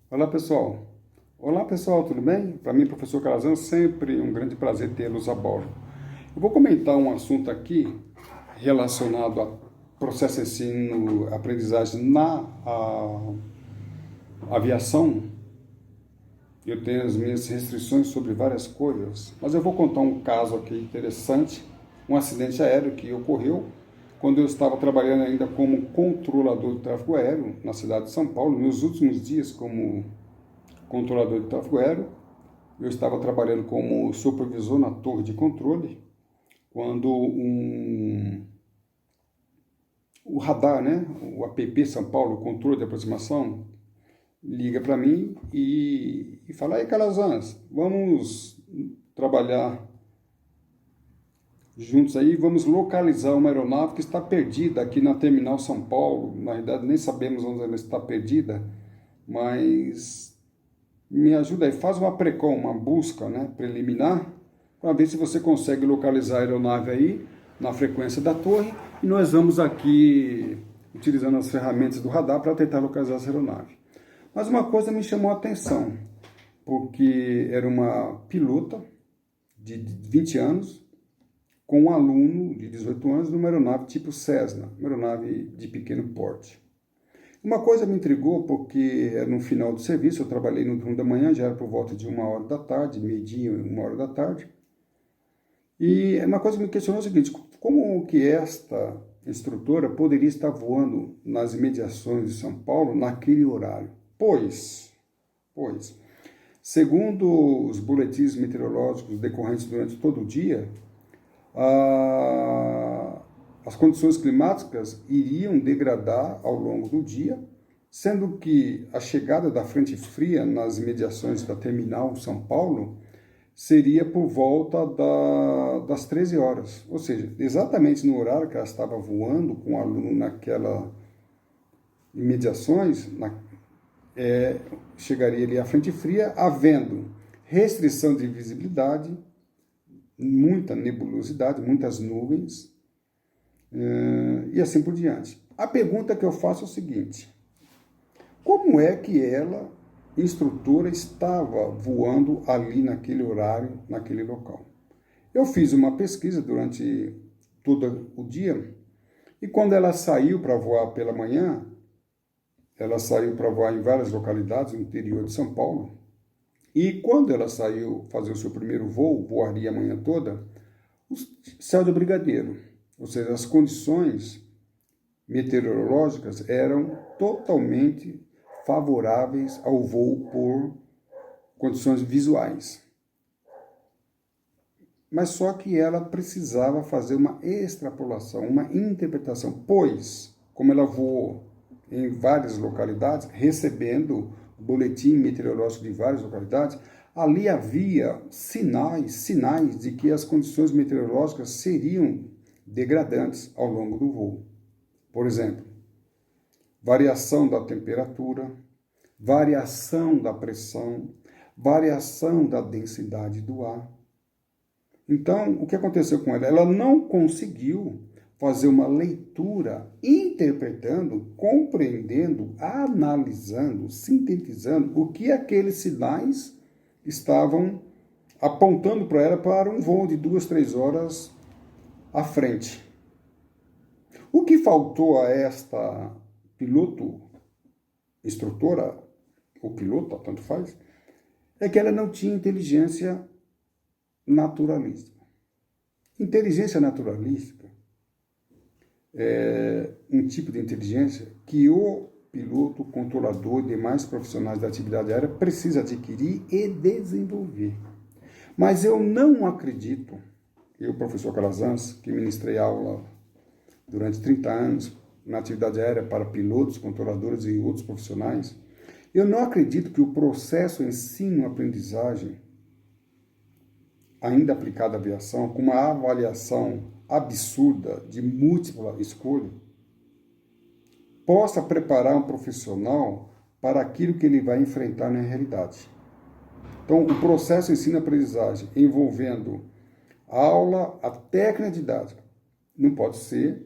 Olá pessoal, tudo bem? Para mim, professor Calazan, sempre um grande prazer tê-los a bordo. Eu vou comentar um assunto aqui relacionado a processo de ensino-aprendizagem na aviação. Eu tenho as minhas restrições sobre várias coisas, mas eu vou contar um caso aqui interessante, um acidente aéreo que ocorreu quando eu estava trabalhando ainda como controlador de tráfego aéreo na cidade de São Paulo, meus últimos dias como controlador de tráfego aéreo. Eu estava trabalhando como supervisor na torre de controle, quando o radar, né, o APP São Paulo, o controle de aproximação, liga para mim e fala: "Aí, Calazans, vamos trabalhar juntos aí, vamos localizar uma aeronave que está perdida aqui na Terminal São Paulo. Na realidade, nem sabemos onde ela está perdida, mas me ajuda aí, faz uma PRECOM, uma busca, né, preliminar, para ver se você consegue localizar a aeronave aí na frequência da torre, e nós vamos aqui utilizando as ferramentas do radar para tentar localizar essa aeronave." Mas uma coisa me chamou a atenção, porque era uma pilota de 20 anos com um aluno de 18 anos numa aeronave tipo Cessna, uma aeronave de pequeno porte. Uma coisa me intrigou porque no final do serviço, eu trabalhei no turno da manhã, já era por volta de 1 hora da tarde, meio-dia, 1 hora da tarde. E uma coisa que me questionou é o seguinte: como que esta instrutora poderia estar voando nas imediações de São Paulo naquele horário? Pois, segundo os boletins meteorológicos decorrentes durante todo o dia, as condições climáticas iriam degradar ao longo do dia, sendo que a chegada da frente fria nas imediações da terminal São Paulo seria por volta das 13 horas, ou seja, exatamente no horário que ela estava voando com o aluno naquela imediações, chegaria ali a frente fria, havendo restrição de visibilidade, muita nebulosidade, muitas nuvens, e assim por diante. A pergunta que eu faço é o seguinte: como é que ela, instrutora, estava voando ali naquele horário, naquele local? Eu fiz uma pesquisa durante todo o dia, e quando ela saiu para voar pela manhã, ela saiu para voar em várias localidades no interior de São Paulo, e quando ela saiu fazer o seu primeiro voo, voaria a manhã toda, o céu de brigadeiro, ou seja, as condições meteorológicas eram totalmente favoráveis ao voo por condições visuais. Mas só que ela precisava fazer uma extrapolação, uma interpretação, pois, como ela voou em várias localidades, recebendo boletim meteorológico de várias localidades, ali havia sinais de que as condições meteorológicas seriam degradantes ao longo do voo. Por exemplo, variação da temperatura, variação da pressão, variação da densidade do ar. Então, o que aconteceu com ela? Ela não conseguiu fazer uma leitura, interpretando, compreendendo, analisando, sintetizando o que aqueles sinais estavam apontando para ela para um voo de 2, 3 horas à frente. O que faltou a esta piloto, instrutora, ou pilota, tanto faz, é que ela não tinha inteligência naturalística. Inteligência naturalística é um tipo de inteligência que o piloto, controlador e demais profissionais da atividade aérea precisa adquirir e desenvolver. Mas eu não acredito, eu, professor Calazans, que ministrei aula durante 30 anos na atividade aérea para pilotos, controladores e outros profissionais, eu não acredito que o processo ensino-aprendizagem ainda aplicado à aviação, com uma avaliação absurda de múltipla escolha, possa preparar um profissional para aquilo que ele vai enfrentar na realidade. Então, o processo ensino-aprendizagem envolvendo a aula, a técnica didática, não pode ser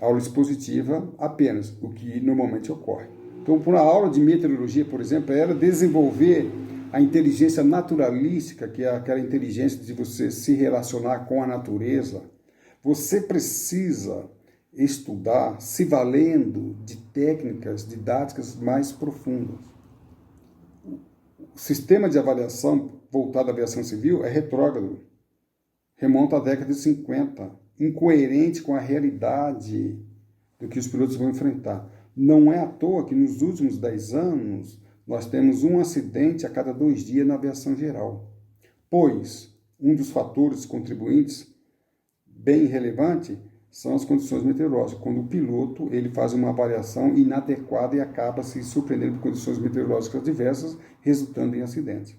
Aula expositiva apenas, o que normalmente ocorre. Então, para uma aula de meteorologia, por exemplo, era desenvolver a inteligência naturalística, que é aquela inteligência de você se relacionar com a natureza. Você precisa estudar se valendo de técnicas didáticas mais profundas. O sistema de avaliação voltado à aviação civil é retrógrado, remonta à década de 50, incoerente com a realidade do que os pilotos vão enfrentar. Não é à toa que nos últimos 10 anos nós temos um acidente a cada 2 dias na aviação geral, pois um dos fatores contribuintes bem relevante são as condições meteorológicas, quando o piloto ele faz uma avaliação inadequada e acaba se surpreendendo por condições meteorológicas diversas, resultando em acidente.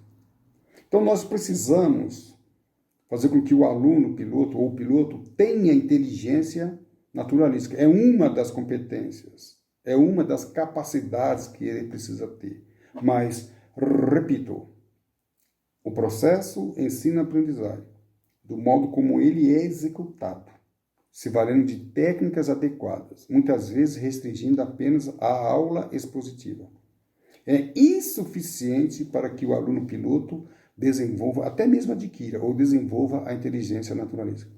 Então nós precisamos fazer com que o aluno, piloto ou o piloto tenha inteligência naturalística. É uma das competências, é uma das capacidades que ele precisa ter. Mas, repito, o processo ensino-aprendizagem, do modo como ele é executado, se valendo de técnicas adequadas, muitas vezes restringindo apenas a aula expositiva, é insuficiente para que o aluno piloto desenvolva, até mesmo adquira ou desenvolva a inteligência naturalística.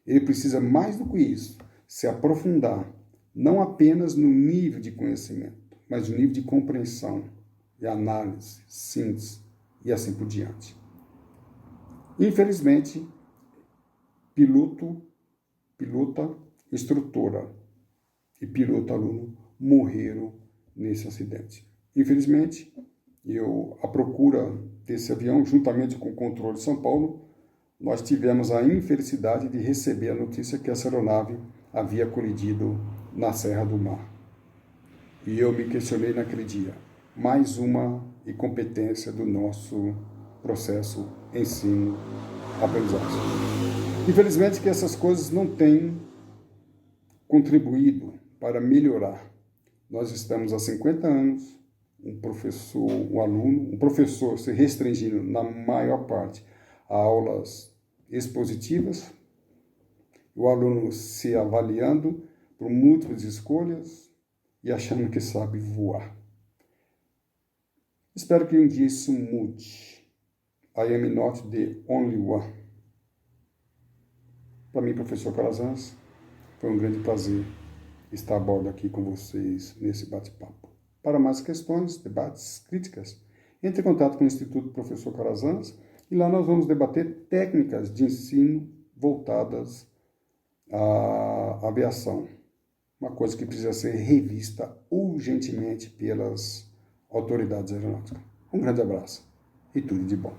Ele precisa mais do que isso, se aprofundar, não apenas no nível de conhecimento, mas no nível de compreensão, de análise, síntese e assim por diante. Infelizmente, pilota, instrutora e piloto-aluno morreram nesse acidente. Infelizmente, a procura desse avião, juntamente com o controle de São Paulo, nós tivemos a infelicidade de receber a notícia que essa aeronave havia colidido na Serra do Mar. E eu me questionei naquele dia. Mais uma incompetência do nosso processo ensino-aprendizagem. Infelizmente que essas coisas não têm contribuído para melhorar. Nós estamos há 50 anos, um professor se restringindo na maior parte a aulas expositivas, o aluno se avaliando por múltiplas escolhas e achando que sabe voar. Espero que um dia isso mude. I am not the only one. Para mim, professor Calazans, foi um grande prazer estar a bordo aqui com vocês nesse bate-papo. Para mais questões, debates, críticas, entre em contato com o Instituto Professor Calazans e lá nós vamos debater técnicas de ensino voltadas à aviação. Uma coisa que precisa ser revista urgentemente pelas autoridades aeronáuticas. Um grande abraço e tudo de bom.